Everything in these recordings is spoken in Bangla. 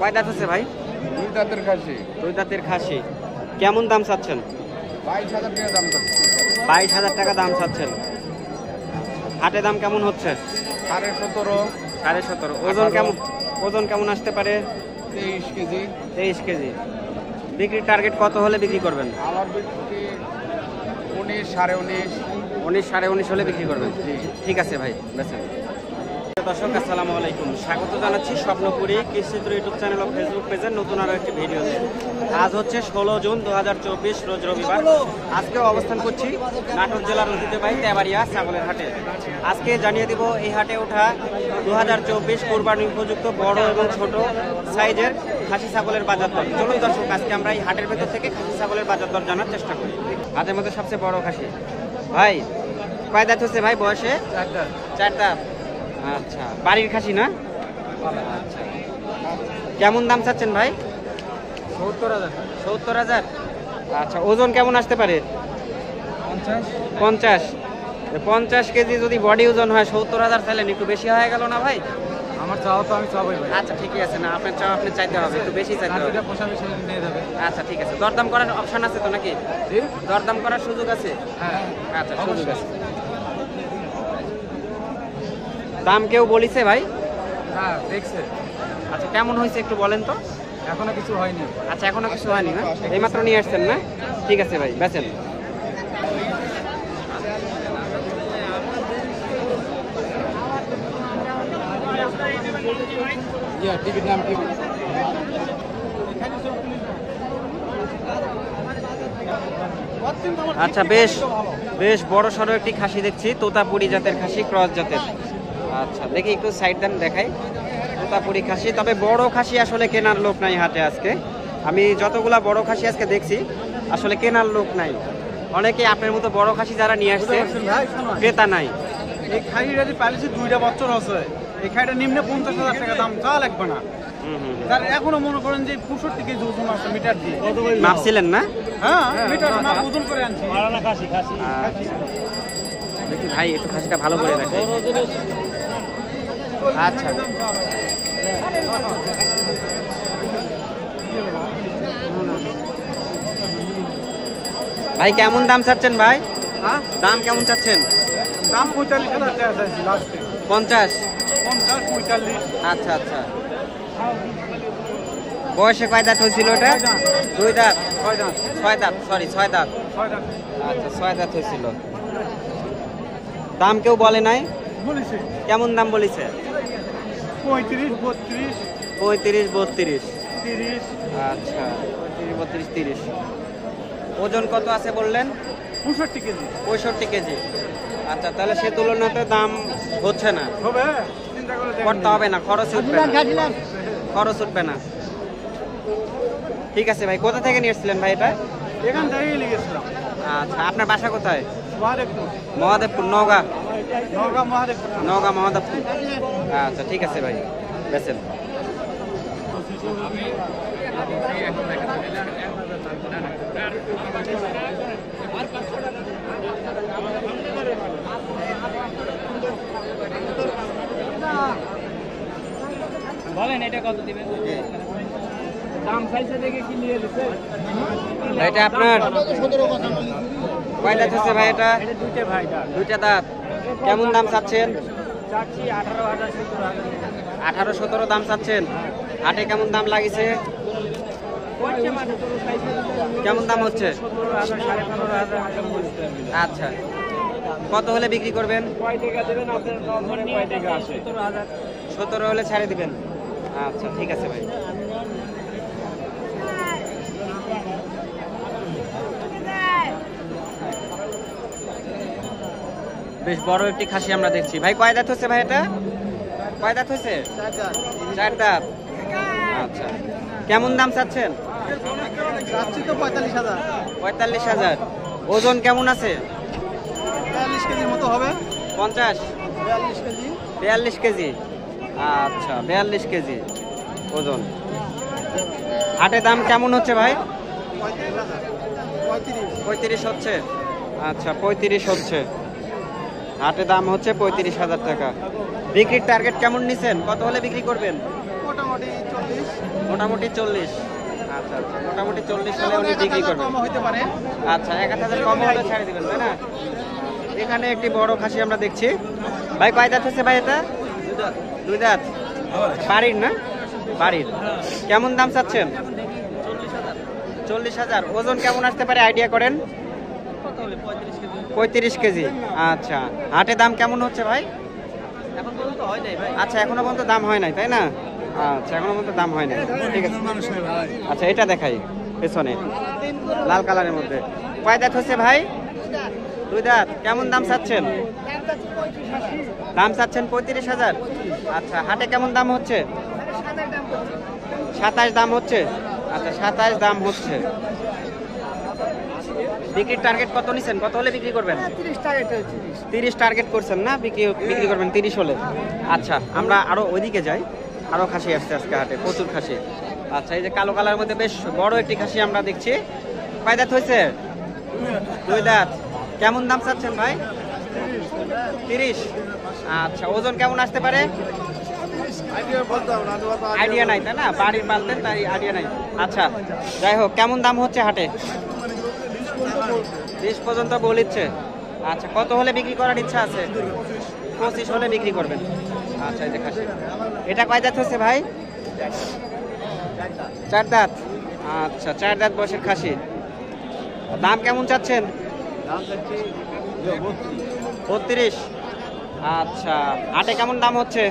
কয় দাঁত আছে ভাই? দুই দাঁতের খাসি। দুই দাঁতের খাসি। কেমন দাম চাচ্ছেন? 22,000 টাকা দাম চাচ্ছি। 22,000 টাকা দাম চাচ্ছেন। হাটে দাম কেমন হচ্ছে? 17.5। 17.5। ওজন কেমন, ওজন কেমন আসতে পারে? 23 কেজি। 23 কেজি। বিক্রির টার্গেট কত হলে বিক্রি করবেন? আমার বিক্রি 19, 19.5। 19, 19.5 হলে বিক্রি করবেন। ঠিক আছে ভাই, বেচেন। দর্শক আসসালামু আলাইকুম, স্বাগত জানাচ্ছি স্বপ্নপুরী কৃষিচিত্র ইউটিউব চ্যানেল ও ফেসবুক পেজের নতুন আরও একটি ভিডিওতে। আজ হচ্ছে 16 জুন 2024, রোজ রবিবার। আজকে অবস্থান করছি নাটোর জেলার ঐতিহ্যবাহী তেবাড়িয়া ছাগলের হাটে। আজকে জানিয়ে দিব এই হাটে ওঠা 2024 কোরবানি উপযুক্ত বড় এবং ছোট সাইজের খাসি ছাগলের বাজার দর। চলুন দর্শক, আজকে আমরা এই হাটের ভেতর থেকে খাসি ছাগলের বাজার দর জানার চেষ্টা করি। হাটের মধ্যে সবচেয়ে বড় খাসি ভাই কয় দাঁত হচ্ছে ভাই? বয়সে 4 দাঁত। আচ্ছা, বাড়ির খাসি না? আচ্ছা, কেমন দাম চাচ্ছেন ভাই? 70,000। 70,000। আচ্ছা, ওজন কেমন আসতে পারে? 50। 50 কেজি যদি বডি ওজন হয়, 70,000 চাইলেন, একটু বেশি হয়ে গেল না ভাই? আমার চাওয়া তো আমি চাওয়াই ভাই। আচ্ছা ঠিক আছে, না আপনার চাওয়া আপনি চাইতে হবে, একটু বেশি চাইতে হবে। পোষাবে সেটা নিয়ে যাবে। আচ্ছা ঠিক আছে, দরদাম করার অপশন আছে তো নাকি? দরদাম করার সুযোগ আছে? হ্যাঁ। আচ্ছা, সুযোগ আছে। দাম কেউ বলিছে ভাই? হ্যাঁ, দেখছে। আচ্ছা, কেমন হয়েছে একটু বলেন তো? এখনো কিছু হয়নি। আচ্ছা, এখনো কিছু হয়নি না? এইমাত্র নিয়ে আসছেন না? ঠিক আছে ভাই, বেচেন। টিভির নাম কি? আচ্ছা, বেশ বেশ বড় সড়ো একটি খাসি দেখছি, তোতাপুরি জাতের খাসি, ক্রস জাতের। আচ্ছা, দেখি একটু সাইড দেন, দেখাই। তোতাপুরি খাসি, তবে বড় খাসি আসলে কেনার লোক নাই হাটে আজকে। আমি যতগুলা বড় খাসি আজকে দেখছি, আসলে কেনার লোক নাই। অনেকে আপনার মতো বড় খাসি যারা নিয়ে আসছে, ক্রেতা নাই। এই খাইটা যে পালিছে 2টা বছর আছে। এই খাইটা নিম্নে 50,000 টাকা দাম চা লাগবে না। তার এখনো মনে করেন যে 65 কেজি ওজন আছে মিটার দিয়ে। মাপছিলেন না? হ্যাঁ, মিটার মাপ ওজন করে আনছি। দেখি ভাই, একটু খাসিটা ভালো করে দেখাই। আচ্ছা, ভাই কেমন দাম চাচ্ছেন ভাই? হ্যাঁ, দাম কেমন চাচ্ছেন? দাম 45,000 টাকা চাইছি লাস্টে। 50। 50, 45। আচ্ছা আচ্ছা। বয়সে কয় দাঁত হয়েছিল ওটা? 2 দাঁত। 6 দাম। 6 দাঁত, সরি 6 দাঁত। 6 দাম। আচ্ছা, 6 দাঁত হয়েছিল। দাম কেউ বলে নাই? বলেছি কেমন দাম বলেছে? 35, 32, 35, 32। 30, আচ্ছা, 35, 32, 30। ওজন কত আছে বললেন? 65 কেজি। 65 কেজি। আচ্ছা, তাহলে সে তুলনাতে দাম হচ্ছে না, হবে? চিন্তা করে দেখেন। করতে হবে না, খরচ উঠবে না, খরচ উঠবে না। ঠিক আছে ভাই, কোথা থেকে নিয়ে এসেছিলেন ভাই এটা? এখান থেকেই লিখেছিলাম। আচ্ছা, আপনার বাসা কোথায়? মহাদেবপুর। মহাদেবপুর, নওগাঁ? নওগাঁ মহাদেবপুর। নওগাঁ মহাদেবপুর। আচ্ছা ঠিক আছে ভাই, বেচেন। বলেন এটা কত দিবেন? দাম চাইছে দেখে কি নিয়ে এসেছে? এটা আপনার কয় দাঁত হচ্ছে ভাই এটা? এটা দুইটা ভাই দাম। 2টা দাঁত। কেমন দাম চাচ্ছেন? চাচ্ছি 18,000, 17,000। 18-17 দাম চাচ্ছেন। হাটে কেমন দাম লাগিছে? কেমন দাম হচ্ছে? 17,000, 15,500। আচ্ছা, কত হলে বিক্রি করবেন? কয় টাকা দেবেন আপনার? ধরে কয় টাকা আছে? 17,000। 17 হলে ছাড়ে দিবেন। আচ্ছা ঠিক আছে ভাই। বেশ বড় একটি খাসি আমরা দেখছি। ভাই কয় দাঁত হচ্ছে ভাই এটা? কয় দাঁত হচ্ছে? 4 দাঁত। আচ্ছা, কেমন দাম চাচ্ছেন? চাচ্ছি তো 45,000। 45,000। ওজন কেমন আছে? 42 কেজির মতো হবে। 50? 42 কেজি। 42 কেজি। আচ্ছা, 42 কেজি ওজন। হাটে দাম কেমন হচ্ছে ভাই? 35,000। 35 হচ্ছে। আচ্ছা, 35 হচ্ছে। হাটে দাম হচ্ছে 35,000 টাকা। বিক্রির টার্গেট কেমন নিছেন? কত হলে বিক্রি করবেন? মোটামুটি 40। মোটামুটি 40। আচ্ছা আচ্ছা, মোটামুটি 40 হলে উনি বিক্রি করবেন। কম হতে পারে। আচ্ছা, 1000 কম হলে ছাড়ে দিবেন, তাই না? এখানে একটি বড় খাসি আমরা দেখছি। ভাই কয় দাঁত হচ্ছে ভাই এটা? দুই দাঁত। বাড়ির না? বাড়ির। কেমন দাম চাচ্ছেন? 40,000। ওজন কেমন আসতে পারে আইডিয়া করেন? 35 কেজি। আচ্ছা, হাটে দাম কেমন হচ্ছে ভাই? এখন পর্যন্ত হয় নাই ভাই। আচ্ছা, এখনো পর্যন্ত দাম হয় নাই, তাই না? আচ্ছা, এখনো পর্যন্ত দাম হয় নাই। ঠিক আছে। আচ্ছা, এটা দেখাই পেছনে লাল কালারের মধ্যে। কয় দাঁত হচ্ছে ভাই? দুই দাঁত। কেমন দাম চাচ্ছেন? দাম চাচ্ছেন 35,000। আচ্ছা, হাটে কেমন দাম হচ্ছে? 27 দাম হচ্ছে। আচ্ছা, 27 দাম হচ্ছে। বিক্রির টার্গেট কত নিছেন? কত হলে বিক্রি করবেন? 30 টার্গেট করছেন না? বিক্রি করবেন 30 হলে। আচ্ছা, আমরা আরো ওইদিকে যাই। আরো খাসি আসছে আজকে হাটে, প্রচুর খাসি। আচ্ছা, এই যে কালো কালার মধ্যে বেশ বড় একটি খাসি আমরা দেখছি। কয় দাঁত হয়েছে? দুই দাঁত। কেমন দাম চাচ্ছেন ভাই? 30। আচ্ছা, ওজন কেমন আসতে পারে? আইডিয়া নাই, তাই না? বাড়ির পালতেন, তাই আইডিয়া নাই। আচ্ছা, যাই হোক, কেমন দাম হচ্ছে হাটে? 20 পর্যন্ত বলিচ্ছে। আচ্ছা, কত হলে বিক্রি করার ইচ্ছা আছে? 25 হলে বিক্রি করবেন। আচ্ছা, এই যে খাসি। এটা কয় দাঁত হচ্ছে ভাই? 4 দাঁত। আচ্ছা, 4 দাঁত বয়সের খাসি। দাম কেমন চাচ্ছেন? 32। আচ্ছা, হাটে কেমন দাম হচ্ছে?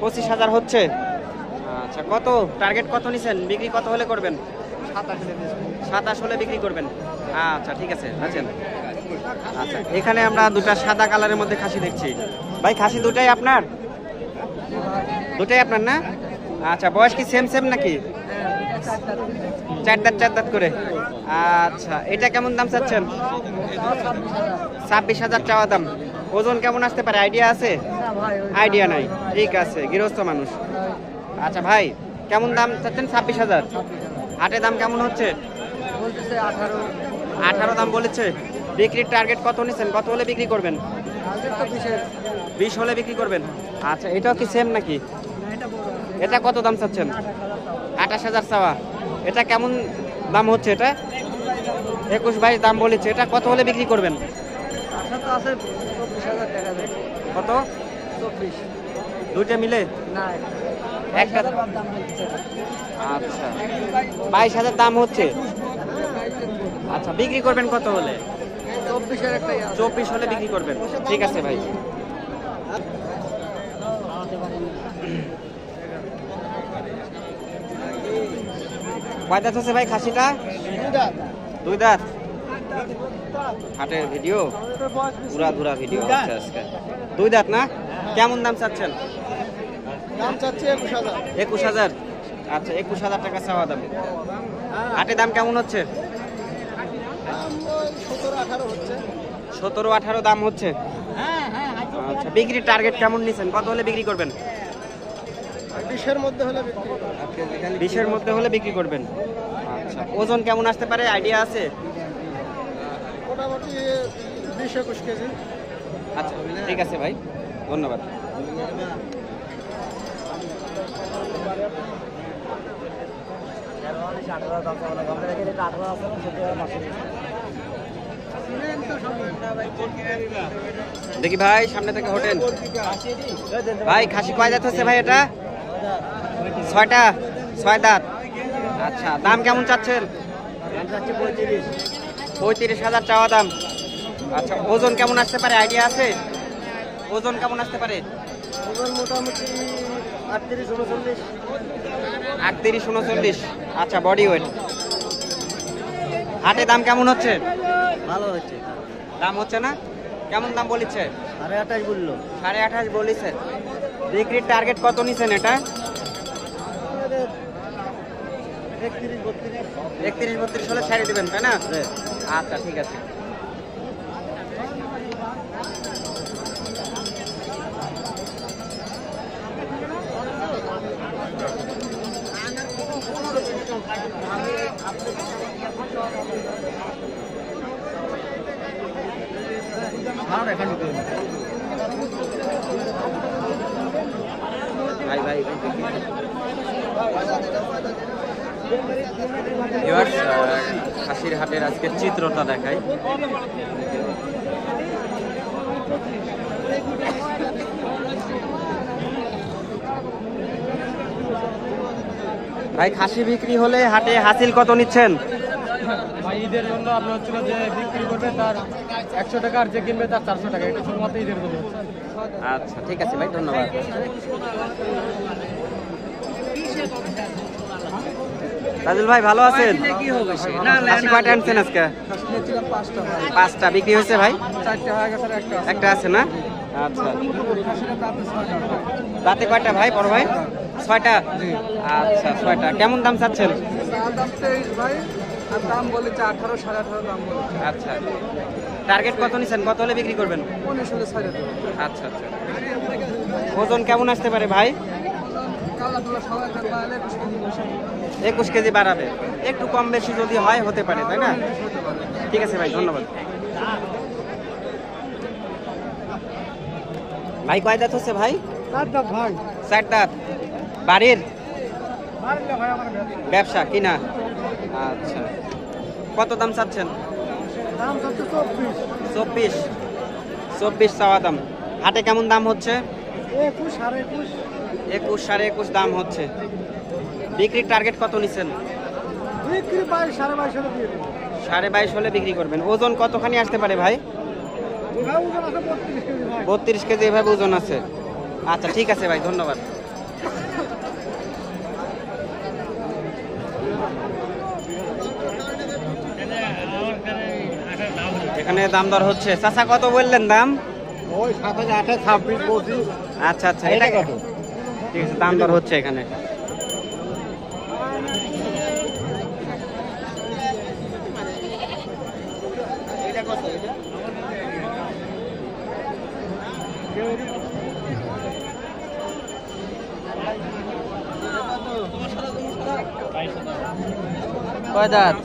25,000 হচ্ছে। আচ্ছা, কত টার্গেট কত নিছেন? বিক্রি কত হলে করবেন? 27 হলে বিক্রি করবেন। আচ্ছা, ঠিক আছে, আছেন। আচ্ছা, এখানে আমরা দুটা সাদা কালারের মধ্যে খাসি দেখছি। ভাই, খাসি দুটাই আপনার? দুটাই আপনার না? আচ্ছা, বয়স কি সেম সেম নাকি? 4 দাঁত করে। আচ্ছা, এটা কেমন দাম চাচ্ছেন? 26,000 চাওয়া দাম। ওজন কেমন আসতে পারে আইডিয়া আছে? আইডিয়া নাই। ঠিক আছে, গৃহস্থ মানুষ। আচ্ছা ভাই, কেমন দাম চাচ্ছেন? 26,000। হাটে দাম কেমন হচ্ছে? 18 দাম বলেছে। বিক্রির টার্গেট কত নিছেন? কত হলে বিক্রি করবেন? 20 হলে বিক্রি করবেন। আচ্ছা, এটাও কি সেম নাকি? এটা কত দাম চাচ্ছেন? 28,000 চাওয়া। এটা কেমন দাম হচ্ছে? এটা 21-22 দাম বলেছে। এটা কত হলে বিক্রি করবেন? কত? 24। দুইটা মিলে একটা। আচ্ছা, 22,000 দাম হচ্ছে। আচ্ছা, বিক্রি করবেন কত হলে? 24 হলে বিক্রি করবেন। ঠিক আছে ভাই। কয় দাঁত হচ্ছে ভাই খাসিটা? দুই দাঁত। হাটের ভিডিও পুরা ভিডিও হচ্ছে আজকে। দুই দাঁত না? কেমন দাম চাচ্ছেন? দাম চাচ্ছি 21,000। 21,000। আচ্ছা, 21,000 টাকা চাওয়া দাম। হাটে দাম কেমন হচ্ছে? 17-18 হচ্ছে। 17-18 দাম হচ্ছে। আচ্ছা, বিক্রির টার্গেট কেমন নিছেন? কত হলে বিক্রি করবেন? 20-এর মধ্যে হলে বিক্রি করব। 20-এর মধ্যে হলে বিক্রি করবেন। আচ্ছা, ওজন কেমন আসতে পারে আইডিয়া আছে? মোটামুটি 20-21 কেজি। আচ্ছা, ঠিক আছে ভাই, ধন্যবাদ। দেখি ভাই, সামনে থেকে হোটেল। ভাই, খাসি কয় দাঁত হচ্ছে ভাই এটা? 6টা। 6 দাঁত। আচ্ছা, দাম কেমন চাচ্ছেন? 35,000 চাওয়া দাম। আচ্ছা, ওজন কেমন আসতে পারে আইডিয়া আছে? ওজন কেমন আসতে পারে? মোটামুটি 38-39। 38-39। আচ্ছা, বডি ওয়েট। হাটে দাম কেমন হচ্ছে? ভালো হচ্ছে। দাম হচ্ছে না? কেমন দাম বলেছে? 28.5 বললো। 28.5 বলেছে। বিক্রির টার্গেট কত নিছেন এটা? 31-32 হলে ছেড়ে দিবেন, তাই না? আচ্ছা, ঠিক আছে। ভিউয়ার্স, খাসির হাটের আজকের চিত্রটা দেখাই। ভাই খাসি বিক্রি হলে হাটে হাসিল কত নিচ্ছেন? ভাই ঈদের জন্য আপনার হচ্ছিল যে বিক্রি করবে তার 100 টাকা, আর যে কিনবে তার 400 টাকা। এটা শুধুমাত্র ঈদের জন্য। আচ্ছা ঠিক আছে ভাই, ধন্যবাদ। রাজুল ভাই ভালো আছেন? খাসি কয়টা আনছেন আজকে? 5টা বিক্রি হয়েছে ভাই? 4টা হয়ে গেছে, একটা আছে না? আচ্ছা, রাতে কয়টা ভাই বড় ভাই? 6টা। আচ্ছা 6টা। কেমন দাম চাচ্ছেন? দাম 23 ভাই, আর দাম বলেছে 18, 18.5 দাম বলেছে। আচ্ছা, টার্গেট কত নিছেন? কত হলে বিক্রি করবেন? 19 হলে ছাড়ে দেব। আচ্ছা আচ্ছা। ওজন কেমন আসতে পারে ভাই? কালাগুলো সবাই পাইলে 21 কেজি বাড়াবে, একটু কম বেশি যদি হয় হতে পারে, তাই না? ঠিক আছে ভাই, ধন্যবাদ। ভাই কয় দাঁত হচ্ছে ভাই? 4 দাম ভাই। 4 দাঁত। বাড়ির মারলে ভাই আমার ব্যবসা কিনা? আচ্ছা, কত দাম চাচ্ছেন? দাম হচ্ছে 24। 24 চাওয়া দাম। হাটে কেমন দাম হচ্ছে? 21, 21.5। 21, 21.5 দাম হচ্ছে। বিক্রির টার্গেট কত নিচ্ছেন? বিক্রি 22, 22.5 হলে দিয়ে দেব। 22.5 হলে বিক্রি করবেন। ওজন কতখানি আসতে পারে ভাই? ভাই ওজন আছে 32 কেজি ভাই। 32 কেজি এভাবে ওজন আছে। আচ্ছা ঠিক আছে ভাই, ধন্যবাদ। এখানে দাম দর হচ্ছে। চাচা কত বললেন দাম? ওই 7,000, 26, 25। আচ্ছা আচ্ছা, এটা কত? ঠিক আছে, দাম দর হচ্ছে এখানে। কয় দাঁত?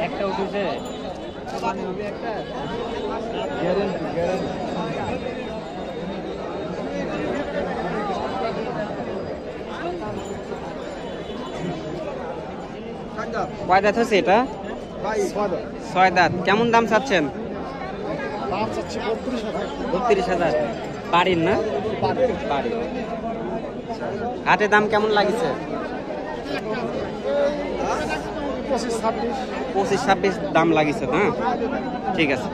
একটা উঠেছে। কয় দাঁত হচ্ছে এটা? ভাই 6 দাঁত। কেমন দাম চাচ্ছেন? দাম চাচ্ছি 32,000। 32,000। বাড়ির না? বাড়ির। হাটে দাম কেমন লাগিছে? 25, 26। 25, 26 দাম লাগিছে না? ঠিক আছে।